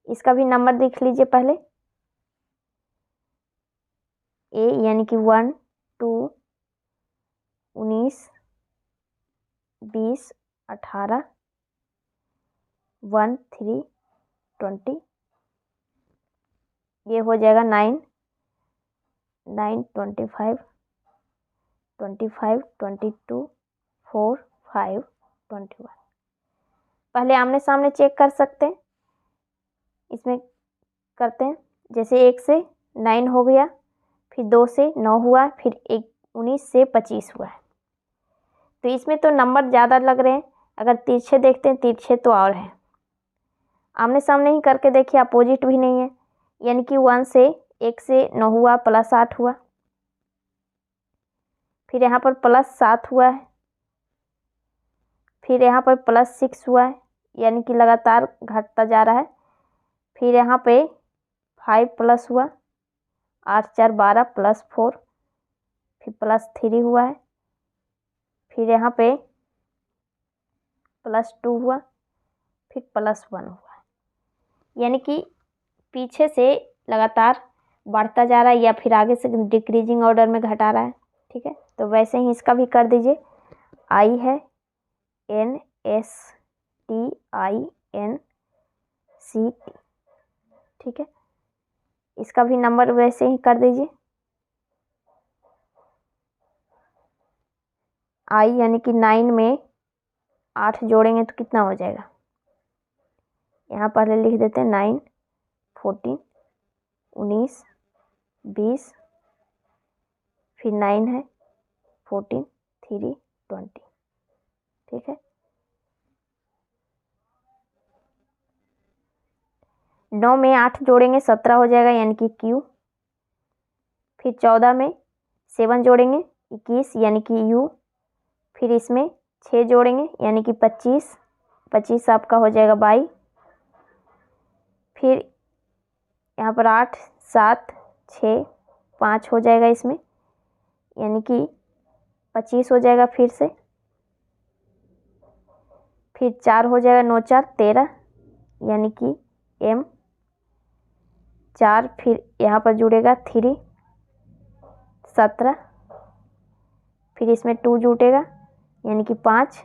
इसका भी नंबर देख लीजिए पहले। ए यानी कि 1 2 19 20 18 1 3 20, ये हो जाएगा 9 9 25 25 22 4 5 21। पहले आमने सामने चेक कर सकते हैं, इसमें करते हैं। जैसे 1 से 9 हो गया, फिर 2 से 9 हुआ, फिर 19 से 25 हुआ है। तो इसमें तो नंबर ज़्यादा लग रहे हैं। अगर तिरछे देखते हैं, तिरछे तो और है। आमने सामने ही करके देखिए, अपोजिट भी नहीं है, यानी कि 1 से 9 हुआ प्लस 8 हुआ, फिर यहाँ पर प्लस 7 हुआ है, फिर यहाँ पर प्लस 6 हुआ है, यानी कि लगातार घटता जा रहा है। फिर यहाँ पे 5 प्लस हुआ, 8 4 12 प्लस 4, फिर प्लस 3 हुआ है, फिर यहाँ पे प्लस 2 हुआ, फिर प्लस 1 हुआ है, यानी कि पीछे से लगातार बढ़ता जा रहा है या फिर आगे से डिक्रीजिंग ऑर्डर में घटा रहा है। ठीक है, तो वैसे ही इसका भी कर दीजिए। आई है NSTINCT। ठीक है, इसका भी नंबर वैसे ही कर दीजिए। आई यानी कि 9 में 8 जोड़ेंगे तो कितना हो जाएगा, यहाँ पहले लिख देते हैं 9, 14, 19, 20, फिर 9 है, 14, 3, 20। ठीक है, 9 में 8 जोड़ेंगे 17 हो जाएगा यानी कि Q। फिर 14 में 7 जोड़ेंगे 21 यानी कि U। फिर इसमें 6 जोड़ेंगे यानी कि 25, 25 आपका हो जाएगा बाई। फिर यहाँ पर 8, 7, 6, 5 हो जाएगा इसमें यानी कि 25 हो जाएगा फिर से। फिर 4 हो जाएगा, 9 4 13 यानी कि M 4। फिर यहाँ पर जुड़ेगा 3 17। फिर इसमें 2 जुटेगा यानी कि 5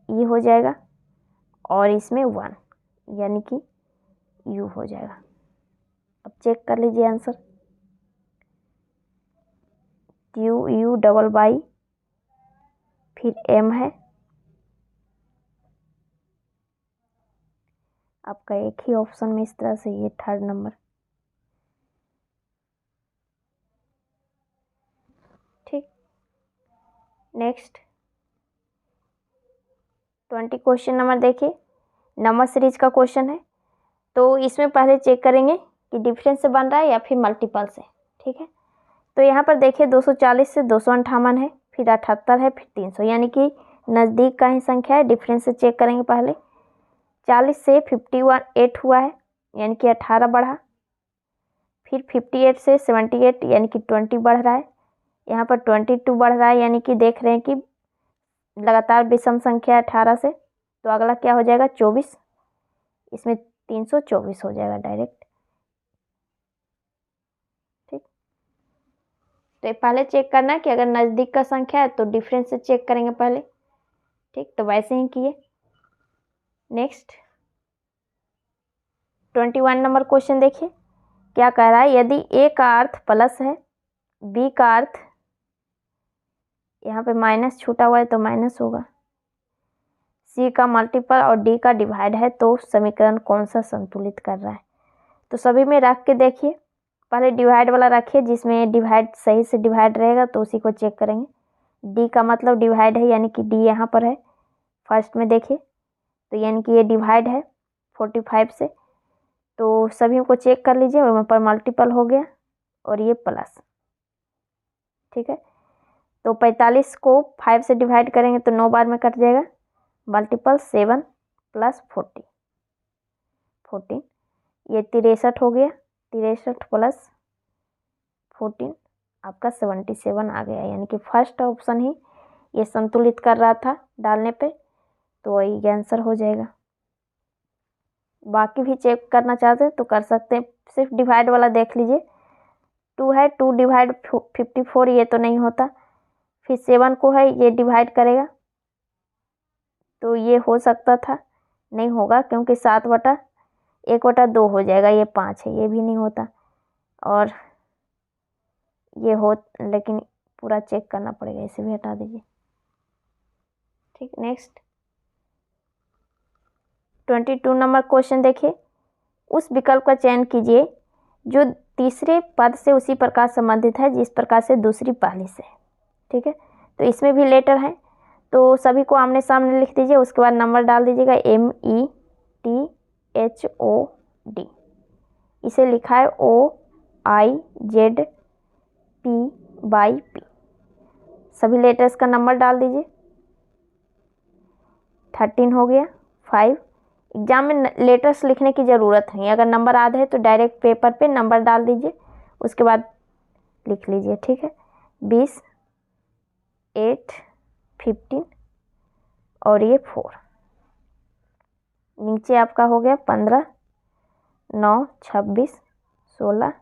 E हो जाएगा और इसमें 1 यानी कि U हो जाएगा। अब चेक कर लीजिए आंसर। U डबल बाई फिर M है, आपका एक ही ऑप्शन में इस तरह से ये 3rd नंबर। ठीक, नेक्स्ट 20 क्वेश्चन नंबर देखिए, नंबर सीरीज का क्वेश्चन है। तो इसमें पहले चेक करेंगे कि डिफरेंस से बन रहा है या फिर मल्टीपल से। ठीक है, तो यहाँ पर देखिए 240 से 258 है, फिर 78 है, फिर 300 यानी कि नज़दीक का ही संख्या है। डिफरेंस से चेक करेंगे पहले। 40 से 58 हुआ है यानी कि 18 बढ़ा। फिर 58 से 78 यानी कि 20 बढ़ रहा है। यहाँ पर 22 बढ़ रहा है यानी कि देख रहे हैं कि लगातार विषम संख्या 18 से, तो अगला क्या हो जाएगा 24। इसमें 324 हो जाएगा डायरेक्ट। ठीक, तो पहले चेक करना है कि अगर नज़दीक का संख्या है तो डिफरेंस से चेक करेंगे पहले। ठीक, तो वैसे ही किए। नेक्स्ट 21 नंबर क्वेश्चन देखिए क्या कह रहा है। यदि A का अर्थ प्लस है, B का अर्थ यहाँ पे माइनस छूटा हुआ है तो माइनस होगा, C का मल्टीपल और D का डिवाइड है, तो समीकरण कौन सा संतुलित कर रहा है। तो सभी में रख के देखिए, पहले डिवाइड वाला रखिए, जिसमें डिवाइड सही से डिवाइड रहेगा तो उसी को चेक करेंगे। D का मतलब डिवाइड है यानी कि D यहाँ पर है फर्स्ट में देखिए, तो यानी कि ये डिवाइड है 45 से, तो सभी को चेक कर लीजिए। वहाँ पर मल्टीपल हो गया और ये प्लस। ठीक है, तो 45 को 5 से डिवाइड करेंगे तो 9 बार में कट जाएगा। मल्टीपल 7 प्लस 14, ये 63 हो गया। 63 प्लस 14 आपका 77 आ गया, यानी कि फर्स्ट ऑप्शन ही ये संतुलित कर रहा था डालने पे, तो वही आंसर हो जाएगा। बाकी भी चेक करना चाहते हैं तो कर सकते हैं, सिर्फ डिवाइड वाला देख लीजिए। 2 है, 2 डिवाइड 54 ये तो नहीं होता। फिर 7 को है, ये डिवाइड करेगा तो ये हो सकता था, नहीं होगा क्योंकि 7/1/2 हो जाएगा, ये 5 है, ये भी नहीं होता। और ये हो, लेकिन पूरा चेक करना पड़ेगा, इसे भी हटा दीजिए। ठीक, नेक्स्ट 22 नंबर क्वेश्चन देखिए। उस विकल्प का चयन कीजिए जो तीसरे पद से उसी प्रकार संबंधित है जिस प्रकार से दूसरी पहली से। ठीक है, तो इसमें भी लेटर है, तो सभी को आमने सामने लिख दीजिए, उसके बाद नंबर डाल दीजिएगा METHOD। इसे लिखा है OIZP/P। सभी लेटर्स का नंबर डाल दीजिए। 13 हो गया। 5, एग्जाम में लेटर्स लिखने की ज़रूरत नहीं, अगर नंबर आधे है तो डायरेक्ट पेपर पे नंबर डाल दीजिए, उसके बाद लिख लीजिए। ठीक है, 20, 8, 15 और ये 4। नीचे आपका हो गया 15, 9, 26, 16,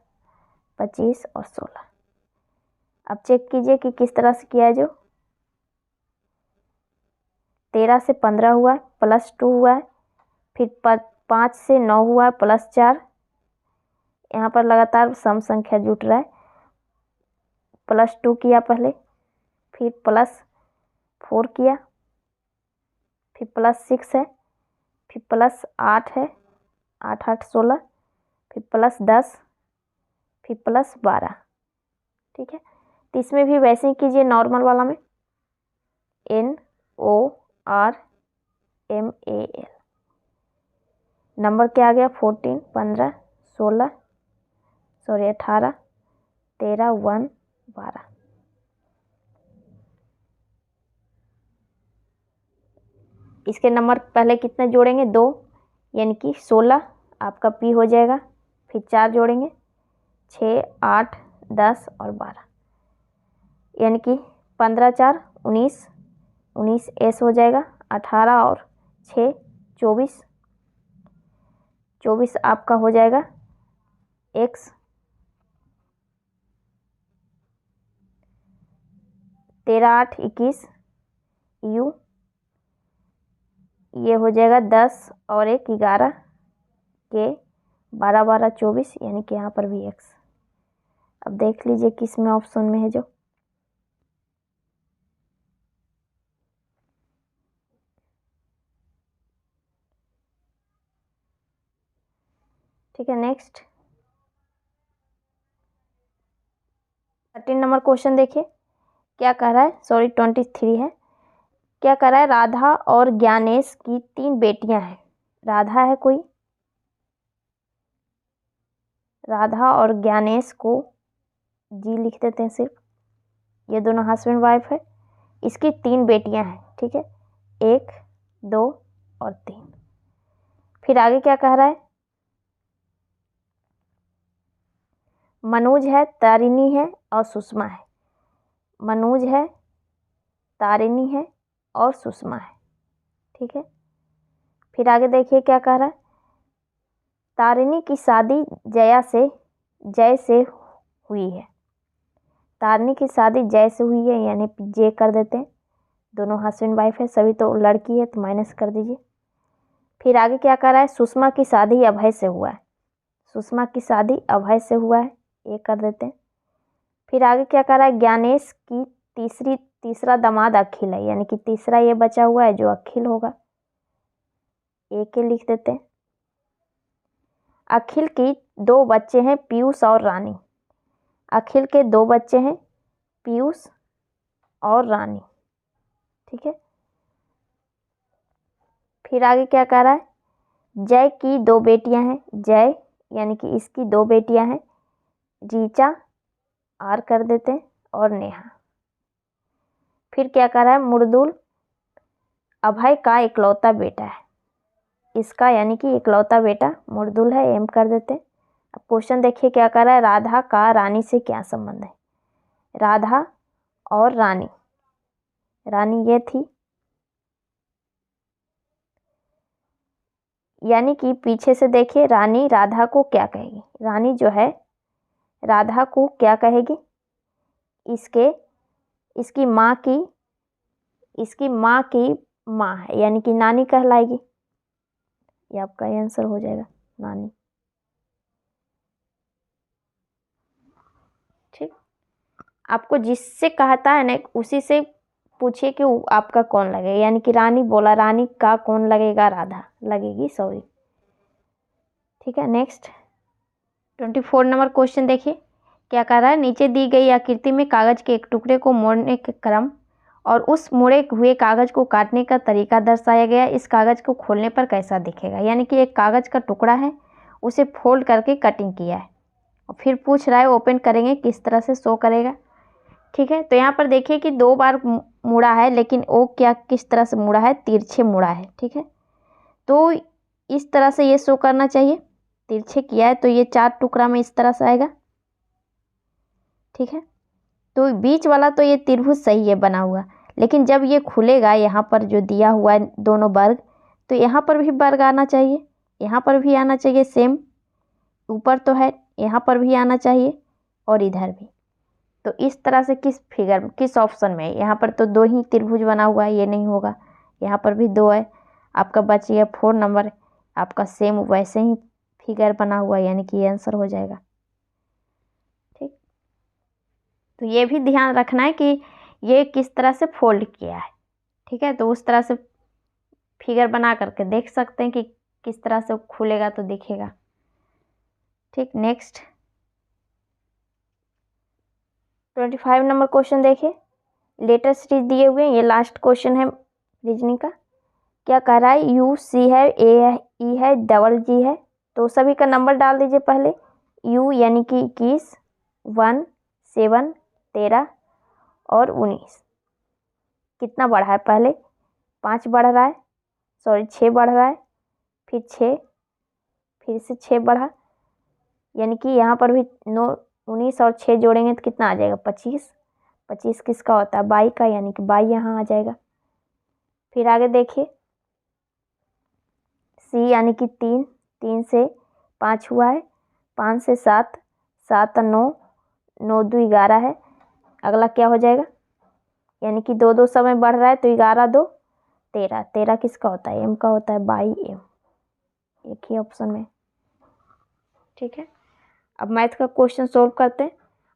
25 और 16। अब चेक कीजिए कि किस तरह से किया है। जो 13 से 15 हुआ है, +2 हुआ है, फिर 5 से 9 हुआ है, +4। यहाँ पर लगातार सम संख्या जुट रहा है। +2 किया पहले, फिर +4 किया, फिर +6 है, फिर +8 है, 8 8 16, फिर +10, फिर +12। ठीक है, तो इसमें भी वैसे ही कीजिए नॉर्मल वाला में। NORMAL। नंबर क्या आ गया? 14 15 16 18 13 1 12। इसके नंबर पहले कितने जोड़ेंगे? 2, यानी कि 16 आपका P हो जाएगा। फिर 4 जोड़ेंगे, 6 8 10 और 12, यानी कि 15 4 19, 19 S हो जाएगा। 18 और 6 24, 24 आपका हो जाएगा X। 13 8 21 U, ये हो जाएगा 10 और 1 11 के 12 12 24, यानी कि यहाँ पर भी X। अब देख लीजिए किस में ऑप्शन में है जो। ठीक है, नेक्स्ट 13 नंबर क्वेश्चन देखिए क्या कह रहा है। सॉरी 23 है। क्या कह रहा है? राधा और ज्ञानेश की 3 बेटियां हैं। राधा है कोई, राधा और ज्ञानेश को जी लिख देते हैं सिर्फ। ये दोनों हस्बैंड वाइफ है। इसकी 3 बेटियां हैं। ठीक है, 1 2 और 3। फिर आगे क्या कह रहा है? मनोज है, तारिणी है और सुषमा है। मनोज है, तारिणी है और सुषमा है। ठीक है, फिर आगे देखिए क्या कह रहा है। तारिणी की शादी जय से हुई है। तारिणी की शादी जय से हुई है, यानी जे कर देते हैं। दोनों हस्बैंड वाइफ है, सभी तो लड़की है तो माइनस कर दीजिए। फिर आगे क्या कह रहा है? सुषमा की शादी अभय से हुआ है। सुषमा की शादी अभय से हुआ है, ये कर देते हैं। फिर आगे क्या कह रहा है? ज्ञानेश की तीसरा दामाद अखिल है, यानी कि तीसरा ये बचा हुआ है जो अखिल होगा, एक के लिख देते हैं। अखिल की 2 बच्चे हैं, पीयूष और रानी। अखिल के 2 बच्चे हैं, पीयूष और रानी। ठीक है, फिर आगे क्या कह रहा है? जय की 2 बेटियां हैं। जय यानी कि इसकी 2 बेटियां हैं, रीचा आर कर देते हैं और नेहा। फिर क्या कह रहा है? मुर्दुल अभय का इकलौता बेटा है। इसका यानी कि इकलौता बेटा मुर्दुल है, एम कर देते हैं। अब क्वेश्चन देखिए क्या कह रहा है? राधा का रानी से क्या संबंध है? राधा और रानी, रानी ये थी, यानी कि पीछे से देखिए रानी राधा को क्या कहेगी? रानी जो है राधा को क्या कहेगी? इसकी माँ की माँ है, यानी कि नानी कहलाएगी। ये आपका आंसर हो जाएगा, नानी। ठीक, आपको जिससे कहता है ना उसी से पूछिए कि आपका कौन लगेगा, यानी कि रानी बोला, रानी का कौन लगेगा? राधा लगेगी, सॉरी। ठीक है, नेक्स्ट 24 नंबर क्वेश्चन देखिए क्या कर रहा है। नीचे दी गई आकृति में कागज के एक टुकड़े को मोड़ने के क्रम और उस मुड़े हुए कागज को काटने का तरीका दर्शाया गया। इस कागज को खोलने पर कैसा दिखेगा? यानी कि एक कागज का टुकड़ा है, उसे फोल्ड करके कटिंग किया है और फिर पूछ रहा है ओपन करेंगे किस तरह से शो करेगा। ठीक है, तो यहाँ पर देखिए कि 2 बार मुड़ा है, लेकिन वो क्या किस तरह से मुड़ा है? तिरछे मुड़ा है। ठीक है, तो इस तरह से ये शो करना चाहिए। तिरछे किया है तो ये 4 टुकड़ा में इस तरह से आएगा। ठीक है, तो बीच वाला तो ये त्रिभुज सही है बना हुआ, लेकिन जब ये खुलेगा यहाँ पर जो दिया हुआ है दोनों वर्ग, तो यहाँ पर भी वर्ग आना चाहिए, यहाँ पर भी आना चाहिए सेम। ऊपर तो है, यहाँ पर भी आना चाहिए, और इधर भी। तो इस तरह से किस ऑप्शन में, यहाँ पर तो 2 ही त्रिभुज बना हुआ है, ये नहीं होगा। यहाँ पर भी 2 है, आपका बच गया 4 नंबर, आपका सेम वैसे ही फिगर बना हुआ है, यानी कि ये आंसर हो जाएगा। ठीक, तो ये भी ध्यान रखना है कि ये किस तरह से फोल्ड किया है। ठीक है, तो उस तरह से फिगर बना करके देख सकते हैं कि किस तरह से खुलेगा तो दिखेगा। ठीक, नेक्स्ट 25 नंबर क्वेश्चन देखिए। लेटर सीरीज दिए हुए हैं, ये लास्ट क्वेश्चन है रीजनिंग का। क्या कह रहा है, यू सी है, ए है, ई है, डबल जी है। तो सभी का नंबर डाल दीजिए पहले। यू यानी कि 21, 1, 7, 13 और 19। कितना बढ़ा है, पहले 5 बढ़ रहा है, सॉरी 6 बढ़ रहा है, फिर 6, फिर से 6 बढ़ा, यानी कि यहाँ पर भी 9, 19 और 6 जोड़ेंगे तो कितना आ जाएगा, 25। 25 किसका होता है, बाई का, यानी कि बाई यहाँ आ जाएगा। फिर आगे देखिए, सी यानी कि 3, 3 से 5 हुआ है, 5 से 7, 7 और 9, 9 2 11 है। अगला क्या हो जाएगा, यानी कि 2 2 समय बढ़ रहा है, तो 11 2 13, 13 किसका होता है, एम का होता है, बाई एम, एक ही ऑप्शन में। ठीक है, अब मैथ का क्वेश्चन सोल्व करते हैं।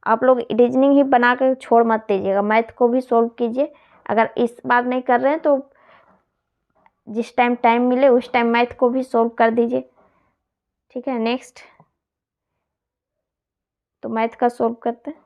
आप लोग रीजनिंग ही बना कर छोड़ मत दीजिएगा, मैथ को भी सोल्व कीजिए। अगर इस बार नहीं कर रहे हैं तो जिस टाइम मिले उस टाइम मैथ को भी सोल्व कर दीजिए। ठीक है, नेक्स्ट तो मैथ का सोल्व करते हैं।